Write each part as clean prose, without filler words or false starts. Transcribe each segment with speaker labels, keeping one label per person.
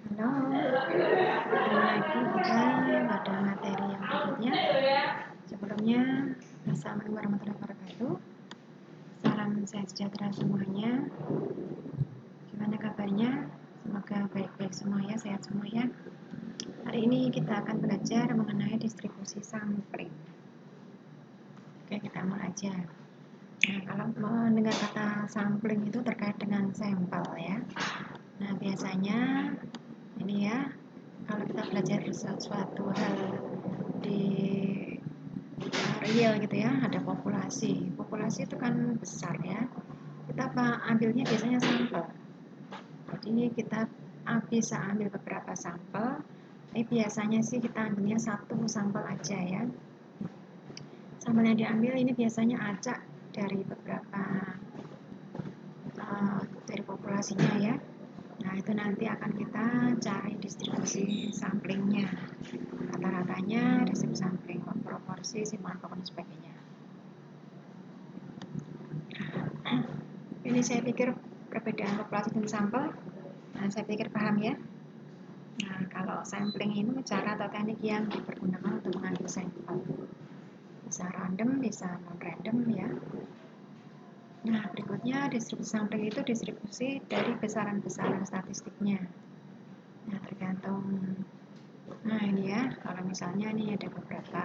Speaker 1: Halo, ketemu lagi kita pada materi yang berikutnya. Sebelumnya, Assalamualaikum warahmatullahi wabarakatuh. Salam sehat sejahtera semuanya. Gimana kabarnya? Semoga baik-baik semua ya, sehat semua ya. Hari ini kita akan belajar mengenai distribusi sampling. Oke, kita mulai aja. Nah, kalau mendengar kata sampling itu terkait dengan sampel ya. Nah, biasanya ini ya, kalau kita belajar sesuatu hal di real gitu ya, ada populasi itu kan besar ya, kita ambilnya biasanya sampel. Jadi kita bisa ambil beberapa sampel, tapi biasanya sih kita ambilnya satu sampel aja ya. Sampel yang diambil ini biasanya acak dari beberapa dari populasinya ya. Nah, itu nanti akan kita cari distribusi samplingnya, rata-ratanya, distribusi sampling, proporsi, simpangan pokok, dan sebagainya. Ini saya pikir perbedaan populasi dan sampel, nah, saya pikir paham ya. Nah, kalau sampling itu cara atau teknik yang dipergunakan untuk mengambil sampel. Bisa random, bisa non-random ya. Nah, berikutnya distribusi sampling itu distribusi dari besaran-besaran statistiknya. Nah, tergantung. Nah, ini ya, kalau misalnya nih ada beberapa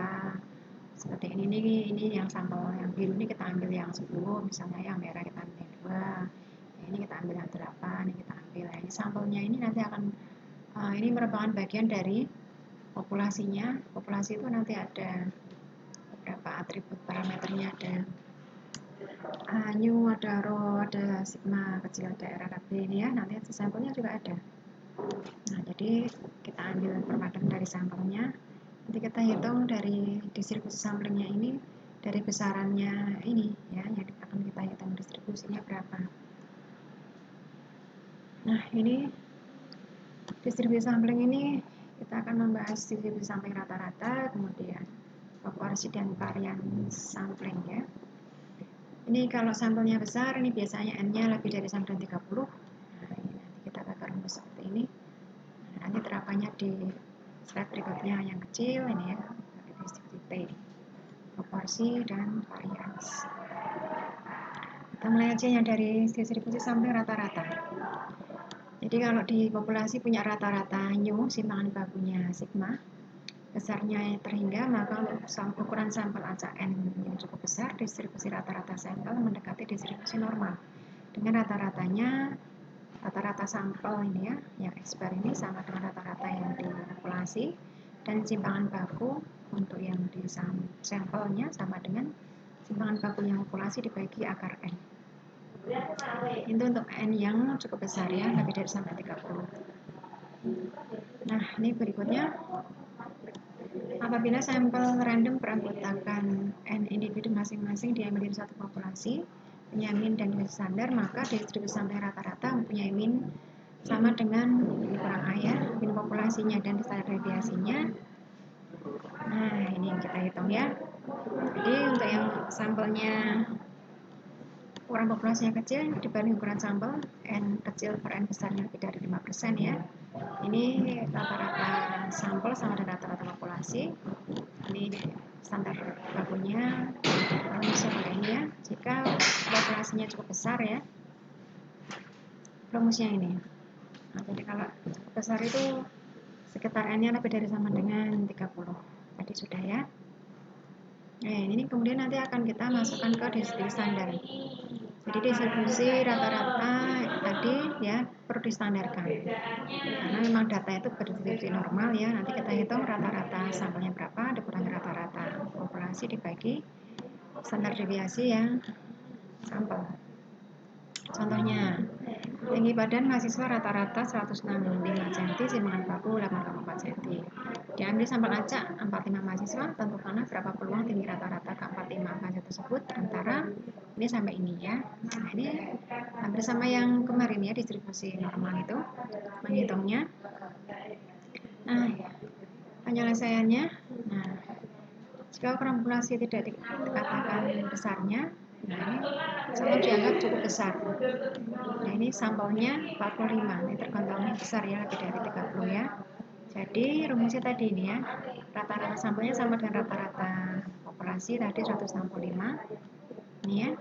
Speaker 1: seperti ini yang sampel yang biru ini kita ambil yang 10, misalnya yang merah kita ambil yang 2, ini kita ambil yang 8, ini kita ambil. Nah, ini sampelnya ini nanti akan ini merupakan bagian dari populasinya. Populasi itu nanti ada beberapa atribut parameternya, ada nu, ada rho, ada sigma kecil, ada R, ada B ini ya. Nanti sampelnya juga ada. Nah, jadi kita ambil parameter dari sampelnya. Nanti kita hitung dari distribusi samplingnya ini, dari besarannya ini ya, yang akan kita hitung distribusinya berapa. Nah, ini distribusi sampling ini kita akan membahas distribusi sampling rata-rata, kemudian proporsi dan varian sampling ya. Ini kalau sampelnya besar, ini biasanya N-nya lebih dari sama dengan 30. Nah, ini nanti kita pakai rumus seperti ini. Nah, nanti terapannya di slide berikutnya yang kecil ini ya, distribusi T, proporsi dan varians. Kita mulai aja yang dari distribusi sampling rata-rata. Jadi kalau di populasi punya rata-rata nu, simpangan bakunya sigma, besarnya terhingga, maka untuk ukuran sampel acak N yang cukup besar, distribusi rata-rata sampel mendekati distribusi normal. Dengan rata-rata sampel ini ya, yang eksper ini sama dengan rata-rata yang di populasi, dan simpangan baku untuk yang di sampelnya sama dengan simpangan baku yang populasi dibagi akar N. Itu untuk N yang cukup besar ya, lebih dari sampai 30. Nah, ini berikutnya. Apabila sampel random beranggotakan N individu masing-masing diambil dari satu populasi, punya min dan nilai standar, maka distribusi sampel rata-rata mempunyai min sama dengan kurang A ya, min populasinya dan standar deviasinya. Nah, ini yang kita hitung ya. Jadi untuk yang sampelnya ukuran populasinya kecil dibanding ukuran sampel, N kecil per N besarnya lebih dari 5% ya. Ini rata-rata sampel sama dengan rata-rata populasi. Ini standar bakunya, rumusnya pakai ini ya. Jika populasinya cukup besar ya, rumusnya ini. Nah, jadi kalau cukup besar itu sekitar N-nya lebih dari sama dengan 30. Tadi sudah ya. Nah, ini kemudian nanti akan kita masukkan ke distribusi standar. Jadi distribusi rata-rata tadi ya perlu distandarkan. Karena memang data itu berdistribusi normal ya. Nanti kita hitung rata-rata sampelnya berapa, dikurangi rata-rata populasi dibagi standar deviasi yang sampel. Contohnya, tinggi badan mahasiswa rata-rata 165 cm, simpangan baku 8,4 cm. Diambil sampel acak 45 mahasiswa, tentukanlah berapa peluang tinggi rata-rata ke 45 mahasiswa tersebut antara ini sampai ini ya. Nah, ini hampir sama yang kemarin ya, distribusi normal itu menghitungnya. Nah, penyelesaiannya, nah, jika ukuran populasi tidak dikatakan besarnya, nah ini selalu dianggap cukup besar. Nah, ini sampelnya 45, ini tergolong besar ya, lebih dari 30 ya. Jadi rumusnya tadi ini ya, rata-rata sampelnya sama dengan rata-rata populasi tadi 165. Ini ya,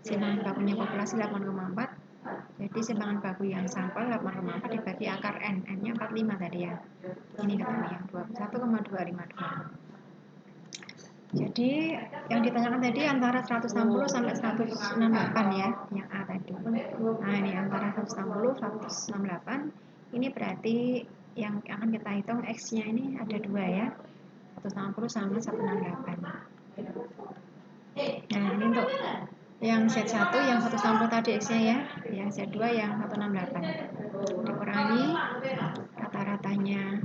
Speaker 1: simpangan bakunya populasi 8,4. Jadi simpangan baku yang sampel 8,4 dibagi akar N, N-nya 45 tadi ya. Ini ketemu yang 21,252. Jadi yang ditanyakan tadi antara 160 sampai 168 ya, yang A tadi. Nah, ini antara 160 168. Ini berarti yang akan kita hitung X-nya ini ada 2 ya. 160 sama 168. Nah, ini untuk yang Z1 yang 160 tadi X-nya ya, yang Z2 yang 168. Dikurangi rata-ratanya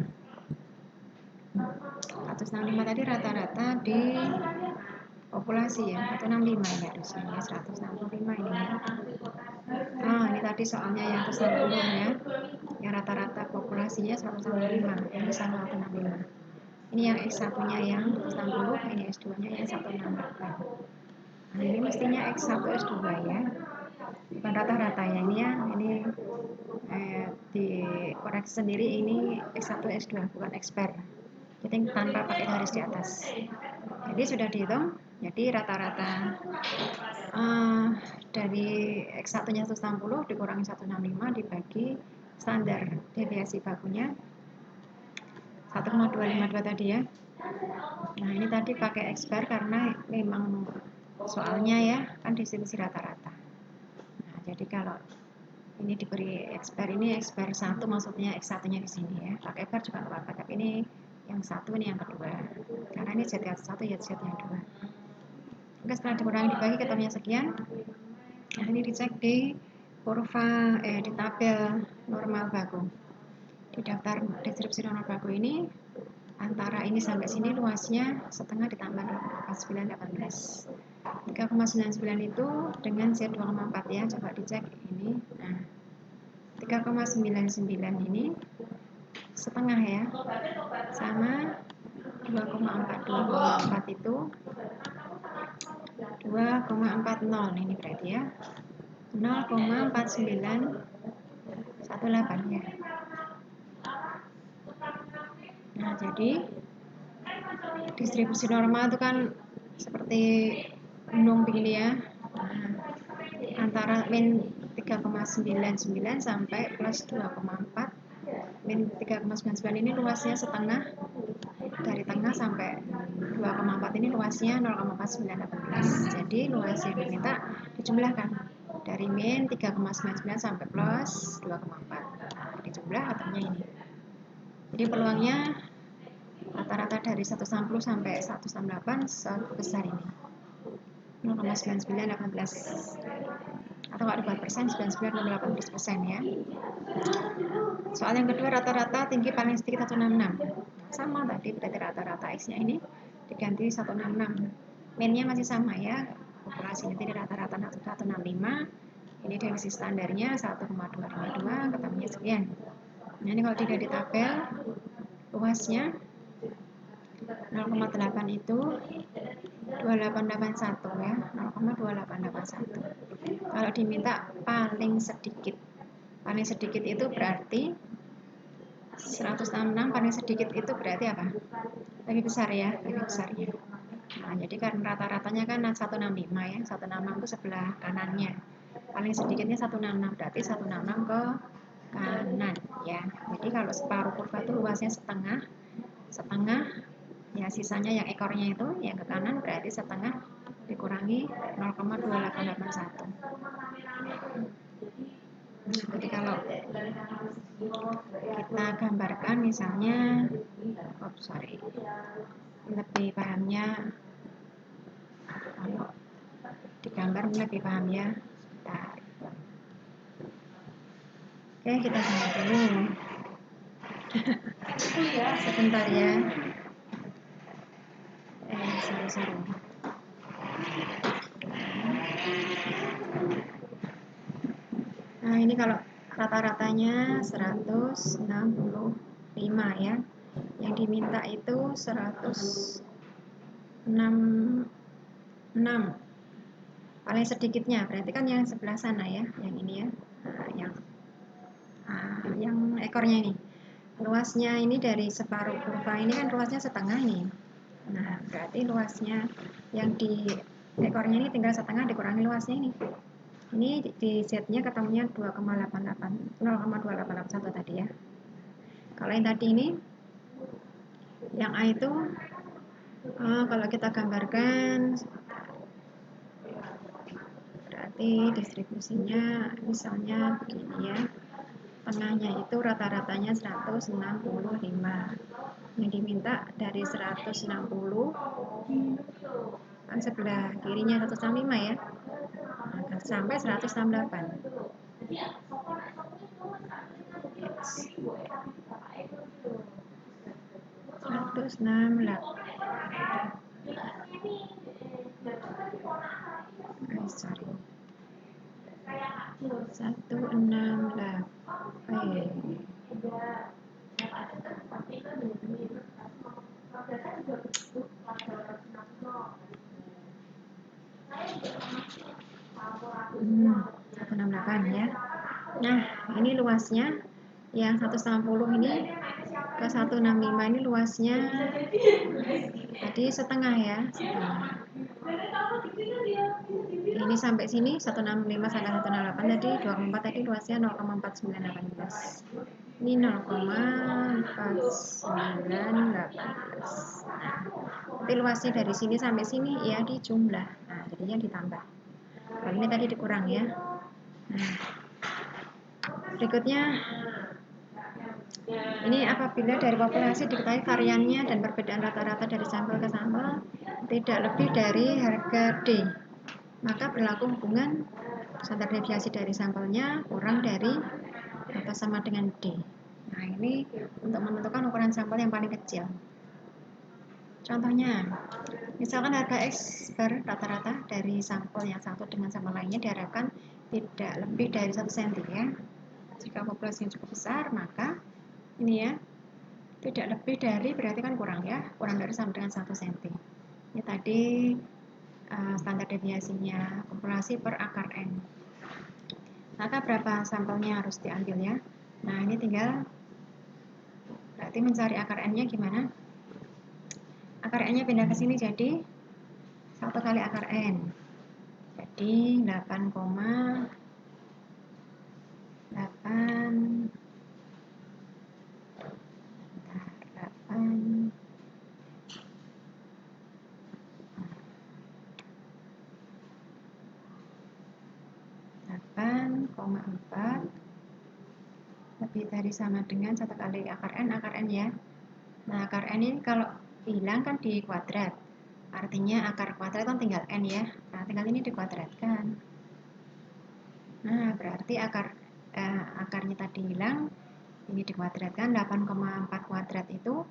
Speaker 1: 165 tadi rata-rata di populasi ya, 165 ya harusnya, 165 ini ya. Ini tadi soalnya yang 160 ya, yang rata-rata populasinya 165, ini sama 165. Ini yang X1 nya yang 160, ini X2 nya yang 168. Nah, ini mestinya X1 X2 ya, bukan rata-rata ya, ini ya, ini dikoreksi sendiri, ini X1 X2 bukan X-per, jadi tanpa pakai garis di atas. Jadi sudah dihitung, jadi rata-rata dari X1 nya 160 dikurangi 165 dibagi standar deviasi bakunya 1,252 tadi ya. Nah, ini tadi pakai X-bar karena memang soalnya ya kan distribusi rata-rata. Nah, jadi kalau ini diberi X-bar, ini X-bar 1 maksudnya X1 nya di sini ya, pakai bar juga nggak apa-apa, tapi ini yang 1, ini yang kedua, karena ini Z yang 1 ya Z yang 2. Oke, setelah dikurangi dibagi ketemunya sekian. Nah, ini dicek di kurva di tabel normal baku. Di daftar distribusi normal baku ini antara ini sampai sini luasnya setengah ditambah 0,918. 3,99 itu dengan Z2,4 ya, coba dicek ini. Nah, 3,99 ini setengah ya, sama 2,4. 2,4 itu 2,40 ini berarti ya 0,4918 ya. Nah, jadi distribusi normal itu kan seperti gunung begini ya. Nah, antara min 3,99 sampai plus 2,4. Min 3,99 ini luasnya setengah, dari tengah sampai 2,4 ini luasnya 0,4918. Jadi luas yang diminta dijumlahkan dari min 3,99 sampai plus 2,4. Dijumlah hasilnya ini. Jadi peluangnya rata-rata dari 160 sampai 168 sebesar ini 0,9918, atau kalau dibuat persen 99,18% ya. Soal yang kedua, rata-rata tinggi paling sedikit 166, sama tadi, berarti rata-rata X nya ini diganti 166, min-nya masih sama ya, populasinya jadi rata-rata 165, ini deviasi standarnya 1,252, ketemunya sekian. Nah, ini kalau tidak di tabel luasnya 0,8 itu 2881 ya, 0,2881. Kalau diminta paling sedikit itu berarti 166, paling sedikit itu berarti apa? Lebih besar ya, lebih besarnya. Nah, jadi kan rata-ratanya kan 165 ya, 166 itu sebelah kanannya. Paling sedikitnya 166, berarti 166 ke kanan ya. Jadi kalau separuh kurva itu luasnya setengah ya, sisanya yang ekornya itu yang ke kanan, berarti setengah dikurangi 0,2881. Jadi kalau kita gambarkan misalnya, lebih pahamnya kalau digambar lebih paham ya. Bentar. Oke, kita gambar dulu. Sebentar ya. Seru-seru. Nah, ini kalau rata-ratanya 165 ya. Yang diminta itu 166. paling sedikitnya berarti kan yang sebelah sana ya, yang ini ya, yang ekornya ini. Luasnya ini dari separuh kurva ini kan luasnya setengah nih. Nah, berarti luasnya yang di ekornya ini tinggal setengah dikurangi luasnya ini. Ini di Z-nya ketemunya 0,2881 tadi ya. Kalau yang tadi ini, yang A itu, kalau kita gambarkan, berarti distribusinya misalnya begini ya. Tengahnya itu rata-ratanya 165. Yang diminta dari 160 kan sebelah kirinya 165 ya, nah, sampai 168. Yes. 168. Sorry. 168. Hmm, 168 ya. Nah, ini luasnya yang 160 ini ke 165 ini luasnya tadi setengah ya, setengah. Ini sampai sini 165 sampai 168 tadi 24 tadi luasnya 0,4918. Ini 0,4918. Nah, nanti luasnya dari sini sampai sini ya dijumlah. Nah, jadinya ditambah. Kalau ini tadi dikurang ya. Nah, berikutnya ini apabila dari populasi diketahui variannya dan perbedaan rata-rata dari sampel ke sampel tidak lebih dari harga D, maka berlaku hubungan standar deviasi dari sampelnya kurang dari atau sama dengan D. Nah, ini untuk menentukan ukuran sampel yang paling kecil. Contohnya, misalkan harga X bar rata-rata dari sampel yang satu dengan sampel lainnya diharapkan tidak lebih dari 1 cm ya. Jika populasi yang cukup besar, maka ini ya, tidak lebih dari, berarti kan kurang ya, kurang dari sama dengan 1 cm. Ini tadi standar deviasinya populasi per akar N. Maka berapa sampelnya harus diambil ya? Nah, ini tinggal berarti mencari akar N-nya gimana? Akar N-nya pindah ke sini jadi 1 kali akar N. Jadi 8,8 8,4 lebih dari sama dengan 1 kali akar N ya. Nah, akar N ini kalau hilang kan di kuadrat, artinya akar kuadrat kan tinggal N ya. Nah, tinggal ini dikuadratkan. Nah, berarti akarnya tadi hilang, ini dikuadratkan, 8,4 kuadrat itu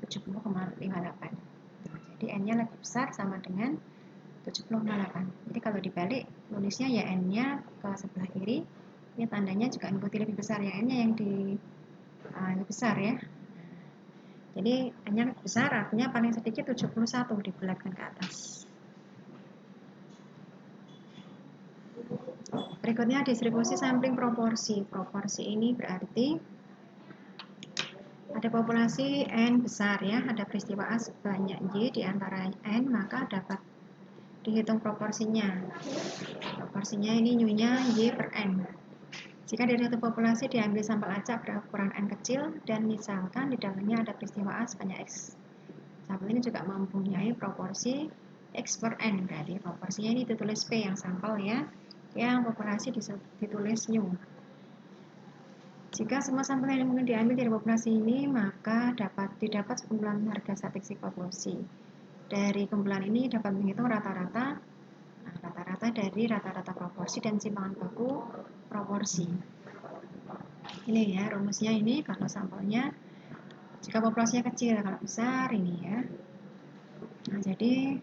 Speaker 1: 70,58. Nah, jadi N-nya lebih besar sama dengan 70,8. Jadi kalau dibalik tulisnya ya N-nya ke sebelah kiri, ini tandanya juga ikuti lebih besar ya, N-nya yang lebih besar ya. Jadi N-nya lebih besar artinya paling sedikit 71 dibulatkan ke atas. Berikutnya distribusi sampling proporsi. Proporsi ini berarti ada populasi N besar ya, ada peristiwa A sebanyak Y di antara N, maka dapat dihitung proporsinya. Proporsinya ini Y-nya Y per N. Jika dari satu populasi diambil sampel acak berukuran N kecil dan misalkan di dalamnya ada peristiwa A sebanyak X. Sampel ini juga mempunyai proporsi X per N, berarti proporsinya ini ditulis P yang sampel ya, yang populasi ditulis new. Jika semua sampel yang mungkin diambil dari populasi ini, maka didapat kumpulan harga statistik populasi. Dari kumpulan ini dapat menghitung rata-rata dari rata-rata proporsi dan simpangan baku proporsi. Ini ya rumusnya ini, kalau sampelnya jika populasinya kecil, kalau besar ini ya. Nah, jadi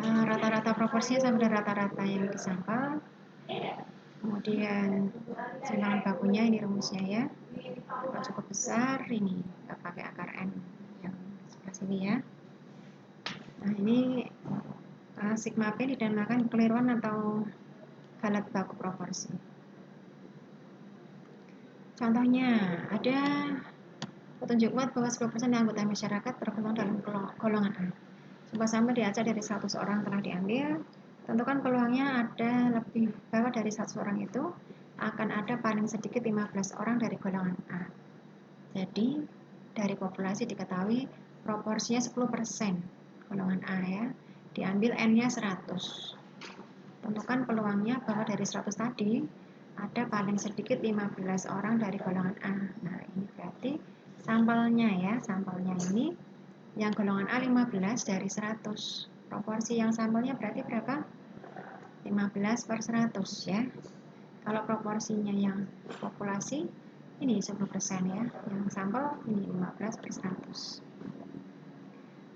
Speaker 1: rata-rata proporsinya sama dengan rata-rata yang disampel. Kemudian simpangan bakunya ini rumusnya ya. Kalau cukup besar ini kita pakai akar N yang sebelah sini ya. Nah, ini sigma P dinamakan kekeliruan atau galat baku proporsi. Contohnya, ada petunjuk kuat bahwa 10% anggota masyarakat tergolong dalam golongan A. Sebuah sampel di Aceh dari 100 orang telah diambil. Tentukan peluangnya ada lebih bahwa dari 100 orang itu akan ada paling sedikit 15 orang dari golongan A. Jadi, dari populasi diketahui proporsinya 10% golongan A ya. Diambil N-nya 100. Tentukan peluangnya bahwa dari 100 tadi ada paling sedikit 15 orang dari golongan A. Nah, ini berarti sampelnya ya, sampelnya ini yang golongan A 15 dari 100. Proporsi yang sampelnya berarti berapa? 15 per 100 ya. Kalau proporsinya yang populasi ini 10% ya. Yang sampel ini 15 per 100.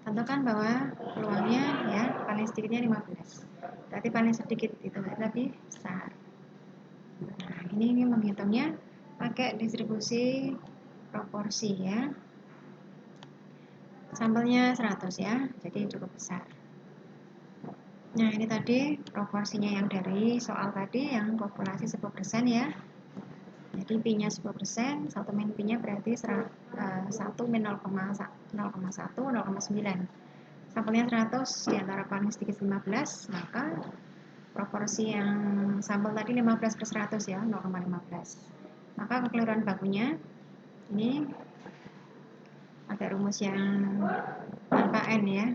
Speaker 1: Tentukan bahwa peluangnya ya paling sedikitnya 15. Berarti paling sedikit itu lebih besar. Nah, ini menghitungnya pakai distribusi proporsi ya. Sampelnya 100 ya, jadi cukup besar. Nah, ini tadi proporsinya yang dari soal tadi yang populasi 10% ya. Jadi P-nya 10%, 1 min P-nya berarti 1 min 0,1, 0,9. Sampelnya 100 diantara paling sedikit 15, maka proporsi yang sampel tadi 15 per 100 ya, 0,15. Maka kekeliruan bakunya ini ada rumus yang tanpa N ya.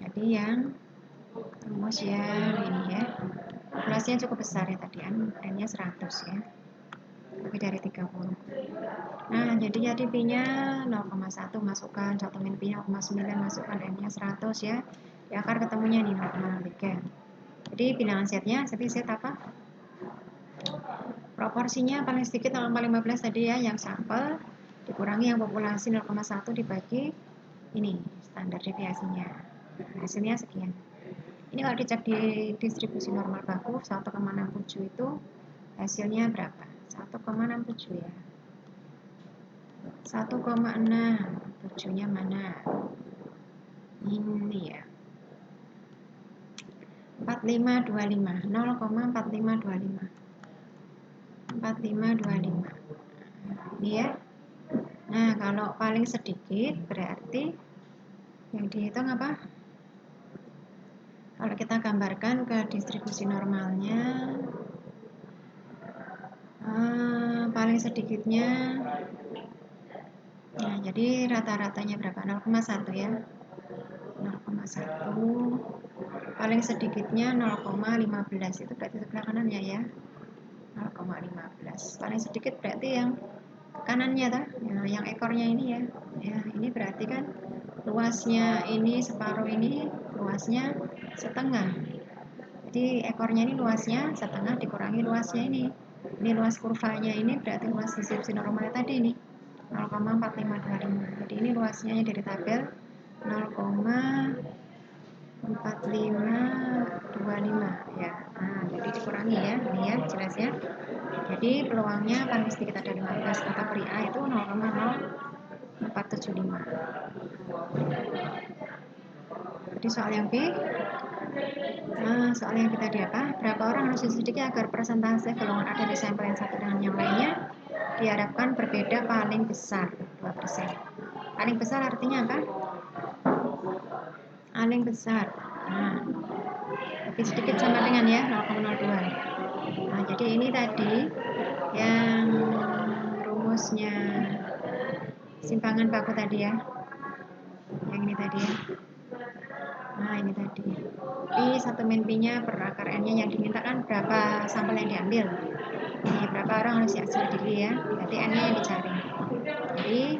Speaker 1: Jadi yang rumus yang ini ya, populasinya cukup besar ya tadi, N-nya 100 ya, lebih dari 30. Nah, jadi P-nya 0,1 masukkan, 1 min P 0,9 masukkan, N-nya 100 ya. Di akar ketemunya nih 0,3. Jadi bilangan setnya, set apa? Proporsinya paling sedikit 0,15 tadi ya, yang sampel dikurangi yang populasi 0,1 dibagi ini standar deviasinya. Nah, hasilnya sekian. Ini kalau dicek di distribusi normal baku 1,67 itu hasilnya berapa? 1,67 ya. 1,6 nya mana? Ini ya. 4525, 0,4525. 4525. Ini ya. Nah, kalau paling sedikit berarti yang dihitung apa? Kalau kita gambarkan ke distribusi normalnya, paling sedikitnya, nah jadi rata-ratanya berapa? 0,1 ya, 0,1, paling sedikitnya 0,15, itu berarti sebelah kanannya ya, 0,15. Paling sedikit berarti yang kanannya tuh, ya, yang ekornya ini ya, ya ini berarti kan luasnya ini separuh, ini luasnya setengah. Jadi ekornya ini luasnya setengah dikurangi luasnya ini luas kurvanya ini berarti luas distribusi normal tadi ini 0,4525. Jadi ini luasnya dari tabel 0,4525 ya. Nah, jadi dikurangi ya, ini ya jelas ya. Jadi peluangnya paling sedikit ada 15, kategori A itu 0,0475. Jadi soal yang B, soal yang kita tadi apa? Berapa orang harus diselidiki agar persentase golongan A dari sampel yang satu dengan yang lainnya diharapkan berbeda paling besar 2%. Paling besar artinya apa? Paling besar. Nah, lebih sedikit sama dengan ya 0,02. Nah, jadi ini tadi yang rumusnya simpangan baku tadi ya. Yang ini tadi ya. Nah, ini tadi. P 1 min P-nya per akar N-nya yang dimintakan berapa sampel yang diambil. Ini berapa orang harus diselidiki ya. Berarti N-nya yang dicari. Jadi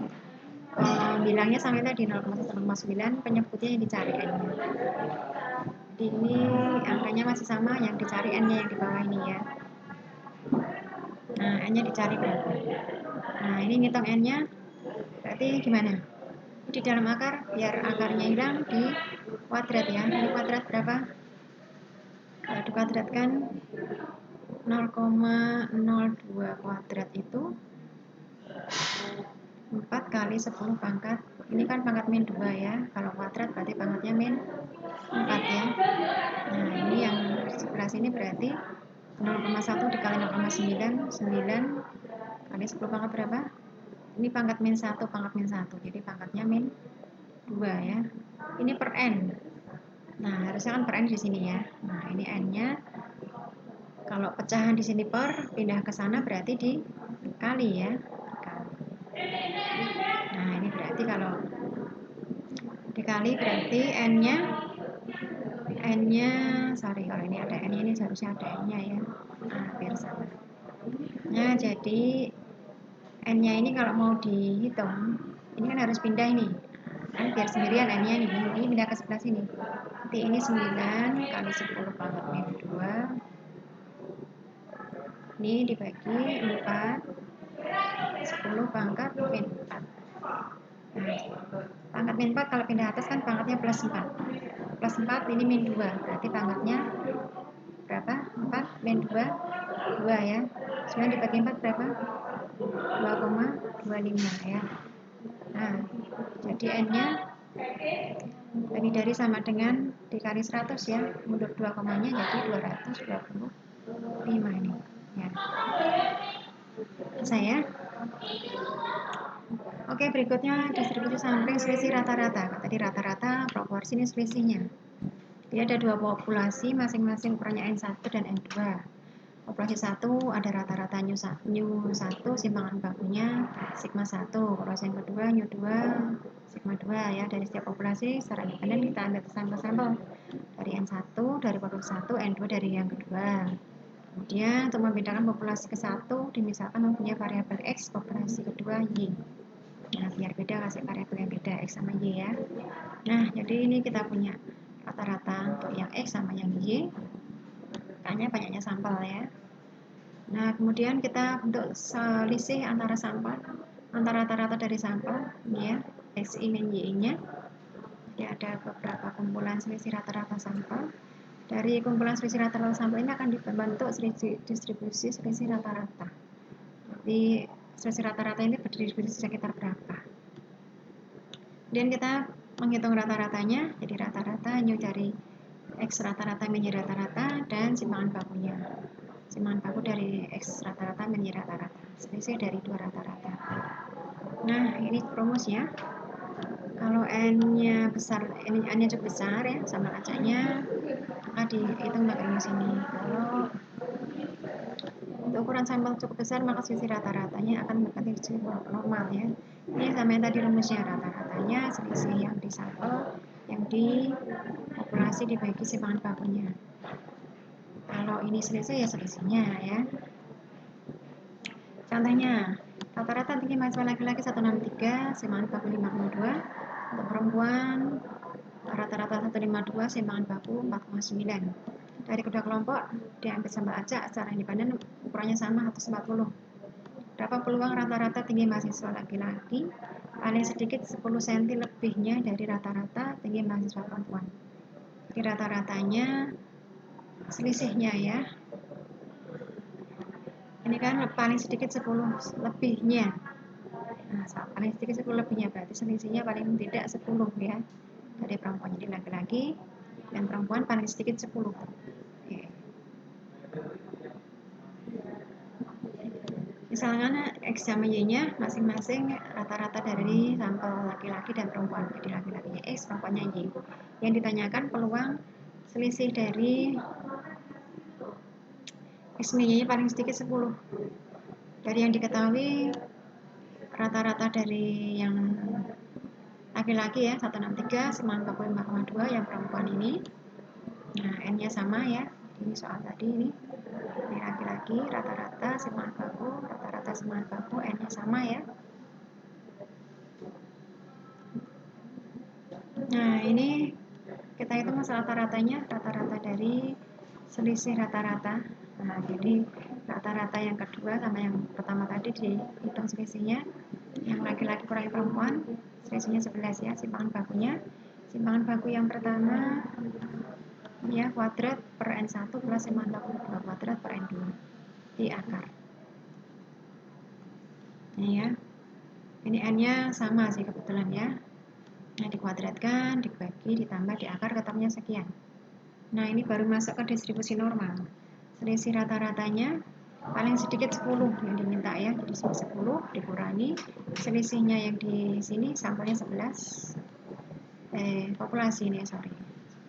Speaker 1: bilangnya sampai tadi 0,1,9, penyebutnya yang dicari N-nya. Jadi ini angkanya masih sama, yang dicari N-nya yang di bawah ini ya. Nah, N-nya dicari berapa. Nah, ini ngitung N-nya berarti gimana? Di dalam akar, biar akarnya hilang di kuadrat ya. Ini kuadrat berapa? Kalau dikuadratkan 0,02 kuadrat itu 4 kali 10 pangkat Ini kan pangkat min 2 ya. Kalau kuadrat berarti pangkatnya min 4 ya. Nah, ini yang sebelah sini berarti 0,1 dikali 0,9, 9 kali 10 pangkat berapa? Ini pangkat min 1, pangkat min 1. Jadi pangkatnya min 2 ya. Ini per n. Nah, harusnya kan per n di sini ya. Nah, ini n-nya. Kalau pecahan di sini per, pindah ke sana berarti dikali ya. Nah, ini berarti kalau dikali berarti n-nya sorry, kalau ini ada n-nya, ini seharusnya ada n-nya ya. Nah, biar sama. Nah, jadi n-nya ini kalau mau dihitung, ini kan harus pindah ini. Kan biar sendirian n-nya ini pindah ke sebelah sini. Nanti ini 9 kali 10 pangkat min 2. Ini dibagi 4, 10 pangkat min 4. Nah, pangkat min 4 kalau pindah atas kan pangkatnya plus 4. Plus 4 ini min 2. Berarti pangkatnya berapa? 4 min 2, 2 ya. 9 dibagi 4 berapa? 2,25 ya. Nah, jadi n-nya bagi dari sama dengan dikali 100 ya. Mundur 2 komanya jadi 225 ini ya. Bisa ya? Oke, berikutnya distribusi sampling selisih rata-rata. Tadi rata-rata, proporsi ini selisihnya. Jadi ada dua populasi, masing-masing ukurannya N1 dan N2. Populasi 1 ada rata-rata new 1, simpangan bakunya sigma 1. Populasi yang kedua new 2, sigma 2 ya. Dari setiap populasi secara independen kita ambil sampel-sampel. Dari N1 dari populasi 1, N2 dari yang kedua. Kemudian untuk membedakan populasi ke-1, dimisalkan mempunyai variabel X, populasi kedua Y. Nah, biar beda kasih variabel yang beda X sama Y ya. Nah, jadi ini kita punya rata-rata untuk yang X sama yang Y. Makanya banyaknya sampel ya. Nah, kemudian kita untuk selisih antara sampel, antara rata-rata dari sampel, ini ya, XI min Y-nya. Jadi ada beberapa kumpulan selisih rata-rata sampel. Dari kumpulan selisih rata-rata sampel ini akan dibentuk distribusi selisih rata-rata. Jadi selisih rata-rata ini berdistribusi sekitar berapa? Kemudian kita menghitung rata-ratanya, jadi rata-rata new dari X rata-rata min Y rata-rata dan simpangan bakunya. Simpangan baku dari X rata-rata min Y rata-rata, selisih dari dua rata-rata. Nah, ini rumusnya. Kalau n-nya besar, n-nya cukup besar ya, sama acaknya, maka dihitung pakai rumus ini. Kalau untuk ukuran sampel cukup besar, maka selisih rata-ratanya akan mendekati selisih normal ya. Ini sama yang tadi rumusnya, rata-ratanya selisih yang di sampel, yang di populasi dibagi simpangan bakunya. Kalau ini selisih ya selisihnya ya. Contohnya, rata-rata tinggi mahasiswa laki-laki 163, simpangan baku 5,2. Untuk perempuan, rata-rata 152, simpangan baku 4,9. Dari kedua kelompok diambil sampel acak secara independen, ukurannya sama 140. Berapa peluang rata-rata tinggi mahasiswa laki-laki? Paling sedikit 10 cm lebihnya dari rata-rata tinggi mahasiswa perempuan. Jadi rata-ratanya selisihnya ya. Ini kan paling sedikit 10 lebihnya. Nah, paling sedikit 10 lebihnya berarti selisihnya paling tidak 10 ya. Dari perempuan, jadi laki-laki dan perempuan paling sedikit 10. Oke. Misalkan X sama Y-nya masing-masing rata-rata dari sampel laki-laki dan perempuan. Jadi laki-lakinya X, perempuannya Y. Yang ditanyakan peluang selisih dari X sama Y-nya paling sedikit 10. Dari yang diketahui rata-rata dari yang laki-laki ya 163, 95,2, yang perempuan ini. Nah, N-nya sama ya. Ini soal tadi ini laki-laki rata-rata simpangan baku, rata-rata simpangan baku N-nya sama ya. Nah, ini kita hitung rata-ratanya, rata-rata dari selisih rata-rata. Nah, jadi rata-rata yang kedua sama yang pertama tadi dihitung selisihnya. Yang laki-laki kurangi perempuan, selisihnya 11 ya, simpangan bakunya. Simpangan baku yang pertama ya kuadrat per N1 plus simpangan baku 2 kuadrat per N2 di akar. Ini ya. Ini N-nya sama sih kebetulan ya. Nah, dikuadratkan, dibagi, ditambah, di akar ketemu sekian. Nah, ini baru masuk ke distribusi normal. Selisih rata-ratanya paling sedikit 10 yang diminta ya. Jadi 10 dikurangi selisihnya yang di sini sampelnya 11. Populasi ini sorry.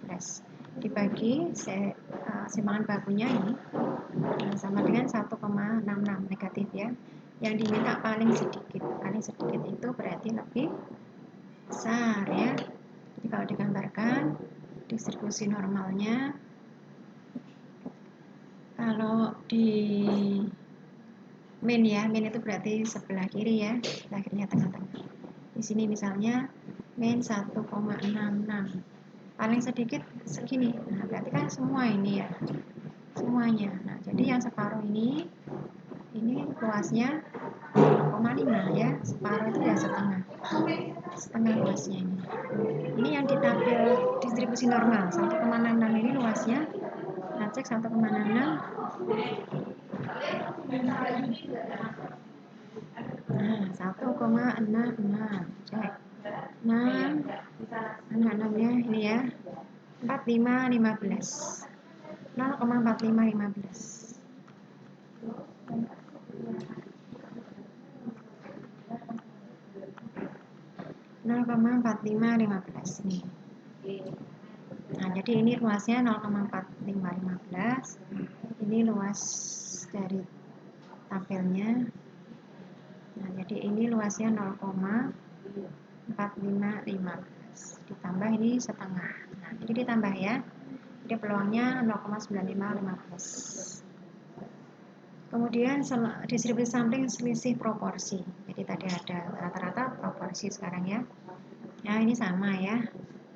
Speaker 1: 11. Dibagi simpangan bakunya ini sama dengan 1,66 negatif ya. Yang diminta paling sedikit. Paling sedikit itu berarti lebih besar ya. Jadi kalau digambarkan distribusi normalnya, kalau di min ya, min itu berarti sebelah kiri ya, sebelah kirinya tengah-tengah. Di sini misalnya min 1,66, paling sedikit segini. Nah, berarti kan semua ini ya, semuanya. Nah, jadi yang separuh ini luasnya 0,5 ya, separuh itu ya setengah luasnya ini. Ini yang di tabel distribusi normal 1,66 ini luasnya. Nah, cek 1,66. Nah, 1,66 cek. 6,66-nya ini ya. 4515. 0,4515. ini. Nah, jadi ini luasnya 0,4515. Ini luas dari tabelnya. Nah, jadi ini luasnya 0,4515. Ditambah ini setengah. Nah, jadi ditambah ya. Jadi peluangnya 0,9515. Kemudian distribusi sampling selisih proporsi. Jadi tadi ada rata-rata proporsi sekarang ya. Ya, ini sama ya.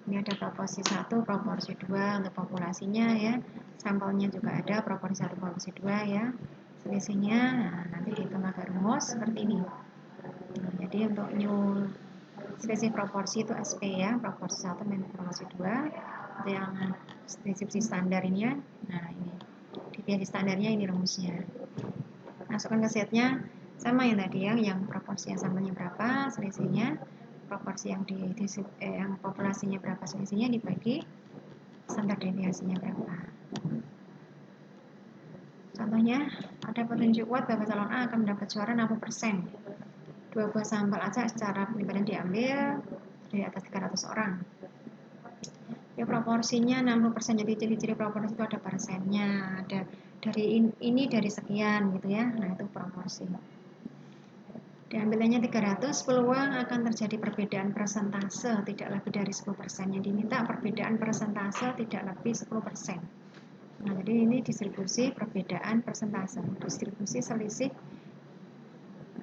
Speaker 1: Ini ada proporsi 1, proporsi 2 untuk populasinya ya. Sampelnya juga ada proporsi 1, proporsi 2 ya. Selisihnya nanti dihitung pakai rumus seperti ini. Nah, jadi untuk new selisih proporsi itu SP ya, proporsi 1 minus proporsi 2. Itu yang distribusi standar ini ya. Nah, ini di standarnya ini rumusnya. Masukkan ke setnya sama yang tadi ya, yang proporsi yang sampelnya berapa, selisihnya, proporsi yang yang populasinya berapa, selisihnya dibagi standar deviasinya berapa. Contohnya, ada petunjuk kuat bahwa calon A akan mendapat suara 60%. 2 buah sampel aja secara pribadi diambil dari atas 300 orang. Ya, proporsinya 60%, jadi ciri-ciri proporsi itu ada persennya, ada dari ini dari sekian gitu ya. Nah, itu proporsi. Diambilnya 300, peluang akan terjadi perbedaan persentase tidak lebih dari 10%. Yang diminta perbedaan persentase tidak lebih 10%. Nah, jadi ini distribusi perbedaan persentase, distribusi selisih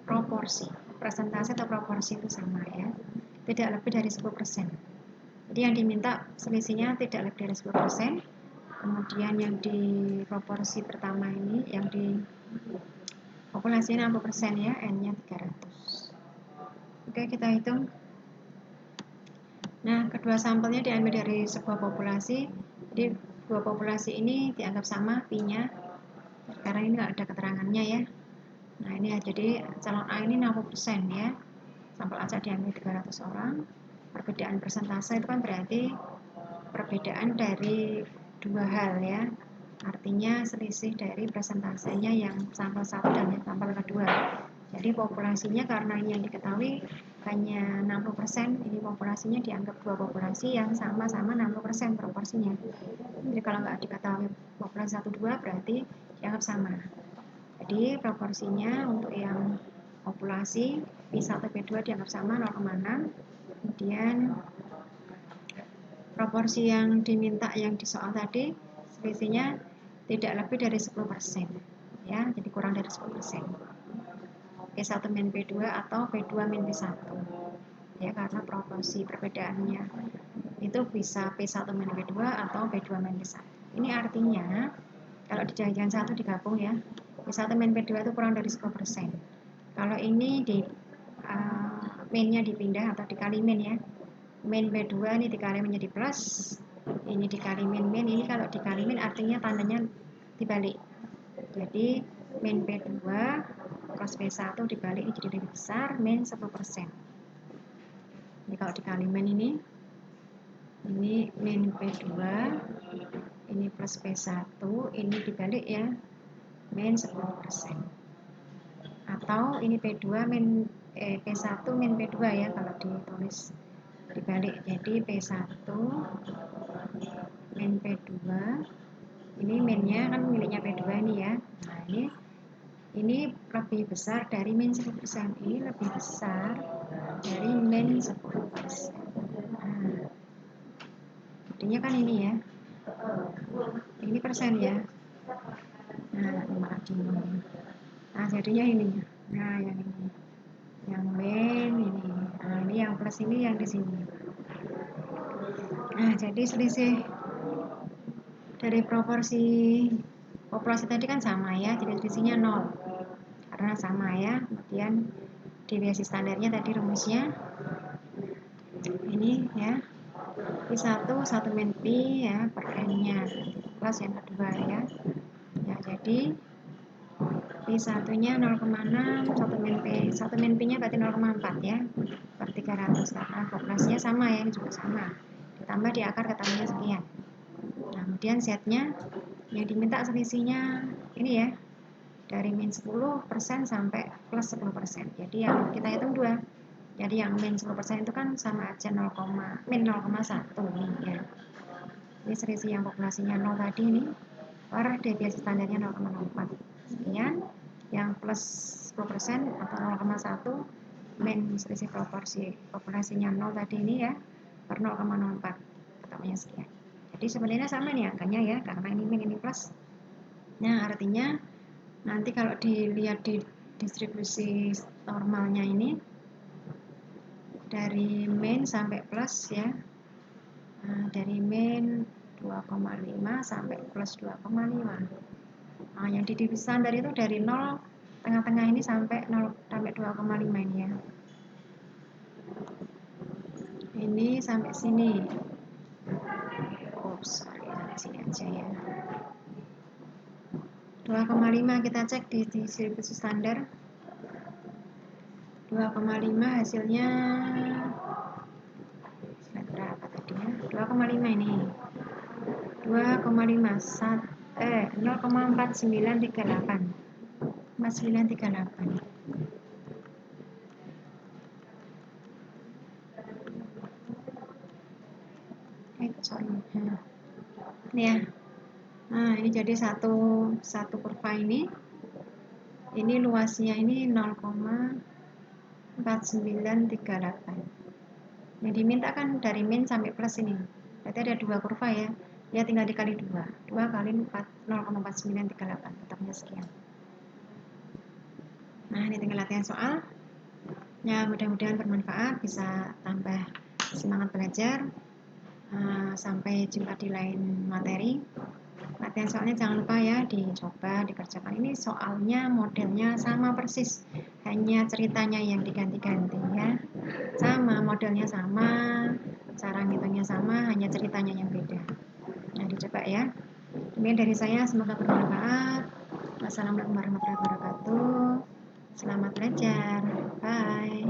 Speaker 1: proporsi. Persentase atau proporsi itu sama ya. Tidak lebih dari 10%. Jadi yang diminta selisihnya tidak lebih dari 10%. Kemudian yang di proporsi pertama ini, yang di populasinya 60% ya, N-nya 300. Oke, kita hitung. Nah, kedua sampelnya diambil dari sebuah populasi. Jadi, dua populasi ini dianggap sama P-nya. Karena ini nggak ada keterangannya ya. Nah, ini ya, jadi calon A ini 60% ya. Sampel acak diambil 300 orang. Perbedaan persentase itu kan berarti perbedaan dari dua hal ya. Artinya selisih dari persentasenya yang sampel 1 dan yang sampel kedua. Jadi populasinya karena ini yang diketahui hanya 60%, ini populasinya dianggap dua populasi yang sama-sama 60% proporsinya. Jadi kalau nggak diketahui populasi 1-2 berarti dianggap sama. Jadi proporsinya untuk yang populasi P1 P2 dianggap sama 0,6. Kemudian proporsi yang diminta yang di soal tadi selisihnya tidak lebih dari 10% ya, jadi kurang dari 10%. P1 min P2 atau P2 min P1 ya, karena proporsi perbedaannya itu bisa P1 min P2 atau P2 min P1. Ini artinya kalau dijadikan satu digabung ya, P1 min P2 itu kurang dari 10%. Kalau ini di minnya dipindah atau dikali min ya, min P2 ini dikali menjadi plus, ini dikali min, ini kalau dikali min artinya tandanya dibalik. Jadi min P2 plus P1 dibalik jadi lebih besar min 10%. Jadi kalau dikali min ini min P2, ini plus P1, ini dibalik ya, min 10%. Atau ini P2 min P1 min P2 ya kalau ditulis dibalik. Jadi P1 min P2, ini minnya kan miliknya P2 ini ya. Nah, ini lebih besar dari min 10%. Ini lebih besar dari min 10%. Nah, jadinya kan ini ya. Ini persen ya. Nah, maaf ini. Nah, jadinya ini. Nah, yang ini. Yang min ini. Nah, ini yang plus ini yang di sini. Nah, jadi selisih dari proporsi populasi tadi kan sama ya, jadi selisihnya 0 karena sama ya. Kemudian deviasi standarnya tadi rumusnya ini ya, P1 1 min P ya per N-nya plus yang kedua ya. Ya, jadi P1 nya 0,6, 1 min P, 1 min P nya berarti 0,4 ya per 300 karena populasinya sama ya, ini juga sama, ditambah di akar ketemunya sekian. Nah, kemudian Z-nya yang diminta selisihnya ini ya, dari min 10% sampai plus 10%. Jadi yang kita hitung dua. Jadi yang min 10% itu kan sama aja min 0,1 nih ya. Ini selisih yang populasinya 0 tadi ini per deviasi standarnya 0,04 sekian. Yang plus 10% atau 0,1 min selisih proporsi populasinya 0 tadi ini ya per 0,04 ketemunya sekian. Jadi sebenarnya sama nih angkanya ya, karena ini min ini plus. Nah, artinya nanti kalau dilihat di distribusi normalnya ini dari min sampai plus ya, nah, dari min 2,5 sampai plus 2,5. Nah, yang di divisi standar itu dari 0 tengah-tengah ini sampai 0 sampai 2,5 ini ya. Ini sampai sini. Oh, sorry, sampai sini aja ya. 2,5 kita cek di distribusi standar. 2,5 hasilnya berapa tadi ya? 2,5 ini. 2,5 0,4938. 4938. Sorry. Ini ya. Nah, ini jadi satu kurva ini luasnya ini 0,4938. Yang diminta kan dari min sampai plus ini. Berarti ada dua kurva ya. Ya tinggal dikali 2. 2 kali 0,4938 tetapnya sekian. Nah, ini tinggal latihan soal. Ya, mudah-mudahan bermanfaat, bisa tambah semangat belajar. Sampai jumpa di lain materi. Latihan soalnya jangan lupa ya dicoba, dikerjakan. Ini soalnya modelnya sama persis, hanya ceritanya yang diganti-ganti ya. Sama, modelnya sama, cara ngitungnya sama, hanya ceritanya yang beda. Nah, dicoba ya. Demikian dari saya, semoga bermanfaat. Wassalamualaikum warahmatullahi wabarakatuh. Selamat belajar. Bye.